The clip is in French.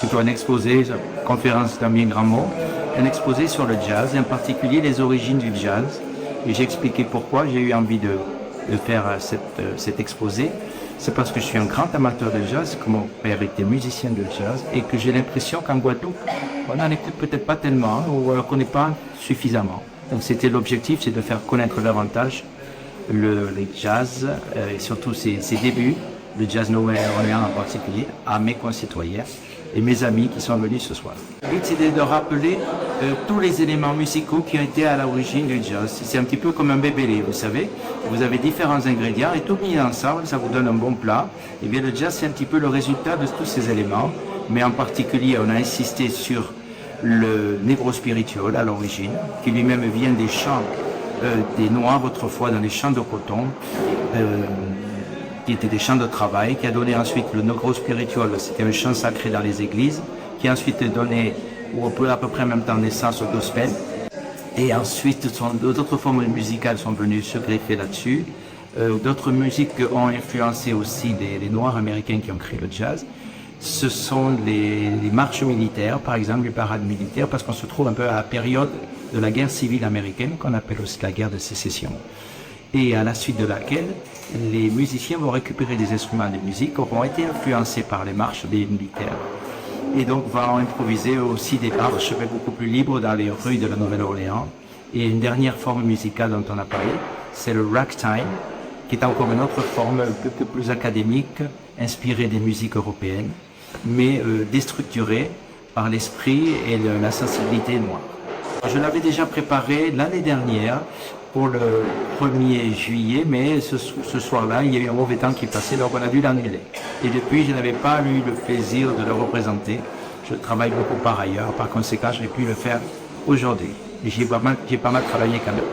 plutôt un exposé, conférence d'un bien grand mot, un exposé sur le jazz, et en particulier les origines du jazz. Et j'ai expliqué pourquoi j'ai eu envie de faire cet exposé. C'est parce que je suis un grand amateur de jazz, que mon père était musicien de jazz, et que j'ai l'impression qu'en Guadeloupe, on n'en est peut-être pas tellement, ou on ne connaît pas suffisamment. Donc c'était l'objectif, c'est de faire connaître davantage les jazz, et surtout ses débuts, le jazz Nouvelle-Orléans en particulier, à mes concitoyens et mes amis qui sont venus ce soir. Le but, c'est de rappeler tous les éléments musicaux qui ont été à l'origine du jazz. C'est un petit peu comme un bébé, vous savez. Vous avez différents ingrédients et tout mis ensemble, ça vous donne un bon plat. Et bien le jazz, c'est un petit peu le résultat de tous ces éléments. Mais en particulier, on a insisté sur le négro spirituel à l'origine, qui lui-même vient des chants des Noirs autrefois dans les champs de coton, qui étaient des chants de travail, qui a donné ensuite le négro spirituel, c'était un chant sacré dans les églises, qui a ensuite donné, ou à peu près en même temps, naissance au gospel. Et ensuite, d'autres formes musicales sont venues se greffer là-dessus. D'autres musiques ont influencé aussi les Noirs américains qui ont créé le jazz. Ce sont les marches militaires, par exemple, les parades militaires, parce qu'on se trouve un peu à la période de la guerre civile américaine, qu'on appelle aussi la guerre de sécession. Et à la suite de laquelle, les musiciens vont récupérer des instruments de musique qui auront été influencés par les marches des militaires. Et donc vont improviser aussi des marches beaucoup plus libres dans les rues de la Nouvelle-Orléans. Et une dernière forme musicale dont on a parlé, c'est le ragtime, qui est encore une autre forme un peu plus académique, inspirée des musiques européennes, mais déstructurée par l'esprit et la sensibilité noire. Je l'avais déjà préparé l'année dernière pour le 1er juillet, mais ce soir-là, il y a eu un mauvais temps qui passait, donc on a dû l'annuler. Et depuis, je n'avais pas eu le plaisir de le représenter. Je travaille beaucoup par ailleurs, par conséquent, je n'ai pu le faire aujourd'hui. Et j'ai pas mal travaillé quand même.